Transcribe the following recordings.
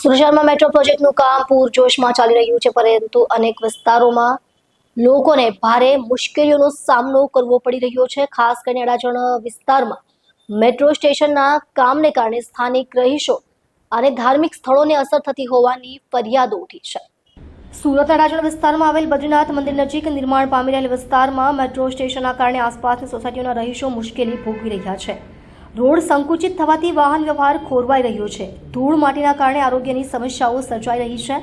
સુરત શહેરમાં મેટ્રો પ્રોજેક્ટનું કામ પૂરજોશમાં ચાલી રહ્યું છે, પરંતુ અનેક વિસ્તારોમાં લોકોને ભારે મુશ્કેલીઓનો સામનો કરવો પડી રહ્યો છે। ખાસ કરીને અડાજણ વિસ્તારમાં મેટ્રો સ્ટેશનના કામને કારણે સ્થાનિક રહીશો અને ધાર્મિક સ્થળોને અસર થતી હોવાની ફરિયાદો ઉઠી છે। સુરત અડાજણ વિસ્તારમાં આવેલ બદ્રીનાથ મંદિર નજીક નિર્માણ પામી રહેલ વિસ્તારમાં મેટ્રો સ્ટેશનના કારણે આસપાસની સોસાયટીઓના રહીશો મુશ્કેલી ભોગવી રહ્યા છે। રોડ સંકુચિત થવાથી વાહન વ્યવહાર ખોરવાઈ રહ્યો છે। ધૂળ માટીના કારણે આરોગ્યની સમસ્યાઓ સર્જાઈ રહી છે,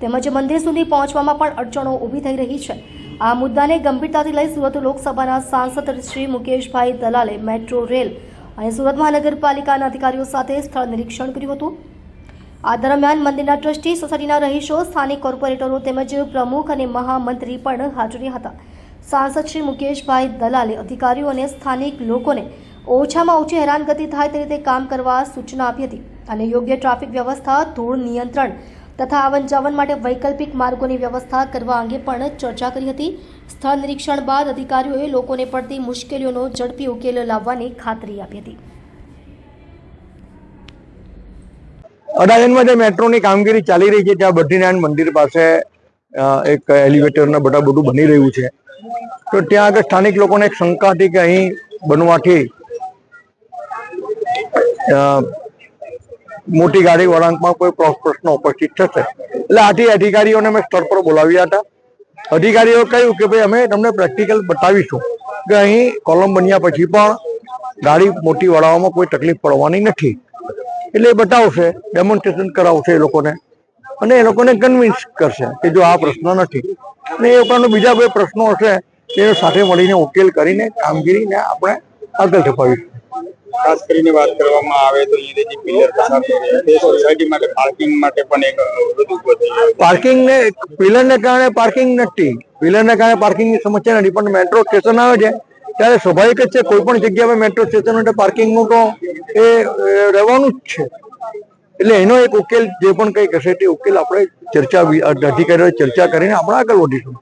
તેમજ મંદિર સુધી પહોંચવામાં પણ અડચણો ઊભી થઈ રહી છે। આ મુદ્દાને ગંભીરતાથી લઈ સુરત લોકસભાના સાંસદ શ્રી મુકેશભાઈ દલાલે મેટ્રો રેલ અને સુરત મહાનગરપાલિકાના અધિકારીઓ સાથે સ્થળ નિરીક્ષણ કર્યું હતું। આ દરમિયાન મંદિરના ટ્રસ્ટી, સોસાયટીના રહીશો, સ્થાનિક કોર્પોરેટરો તેમજ પ્રમુખ અને મહામંત્રી પણ હાજર હતા। સાંસદ શ્રી મુકેશભાઈ દલાલે અધિકારીઓ અને સ્થાનિક લોકોને ઓછામાં ઓછી હેરાનગતિ થાય તે રીતે કામ કરવા સૂચના આપી હતી અને યોગ્ય ટ્રાફિક વ્યવસ્થા, ધૂળ નિયંત્રણ તથા આવન જાવન માટે વૈકલ્પિક માર્ગોની વ્યવસ્થા કરવા અંગે પણ ચર્ચા કરી હતી। સ્થળ નિરીક્ષણ બાદ અધિકારીઓએ લોકોને પડતી મુશ્કેલીઓનો ઝડપી ઉકેલ લાવવાની ખાતરી આપી હતી। અડાજણમાં જે મેટ્રોની કામગીરી ચાલી રહી છે, ત્યાં બદ્રીનાથ મંદિર પાસે એક એલિવેટરના બધું બની રહ્યું છે, તો ત્યાં આગળ સ્થાનિક લોકોને એક શંકા હતી કે અહીં બનવાથી મોટી ગાડી વળાંકમાં કોઈ પ્રશ્ન ઉપસ્થિત થશે, એટલે આથી અધિકારીઓને મેં સ્થળ પર બોલાવ્યા હતા। અધિકારીઓ કહ્યું કે ભાઈ અમે તમને પ્રેક્ટિકલ બતાવીશું કે અહીં કોલમ બન્યા પછી પણ ગાડી મોટી વળાવવામાં કોઈ તકલીફ પડવાની નથી, એટલે એ બતાવશે, ડેમોન્સ્ટ્રેશન કરાવશે એ લોકોને અને એ લોકોને કન્વિન્સ કરશે કે જો આ પ્રશ્ન નથી અને એ ઉપરાંત બીજા બે પ્રશ્નો હશે તે સાથે મળીને ઉકેલ કરીને કામગીરીને આપણે આગળ ધપાવીશું। ખાસ કરીને વાત કરવામાં આવે તો અહીંયાથી પિલર પસાર થઈ રહ્યા છે, સોસાયટી માટે પાર્કિંગ માટે પણ એક અવરોધ ઉભો થઈ ગયો છે। પાર્કિંગને પિલરને કારણે પાર્કિંગ નથી, પિલરને કારણે પાર્કિંગની સમસ્યા નથી, પણ મેટ્રો સ્ટેશન આવે છે ત્યારે સ્વાભાવિક જ છે, કોઈ પણ જગ્યાએ મેટ્રો સ્ટેશન માટે પાર્કિંગનું તો એ રહેવાનું જ છે, એટલે એનો એક ઉકેલ જે પણ કંઈક હશે તે ઉકેલ આપણે અધિકારીઓ ચર્ચા કરીને આપણે આગળ વધીશું।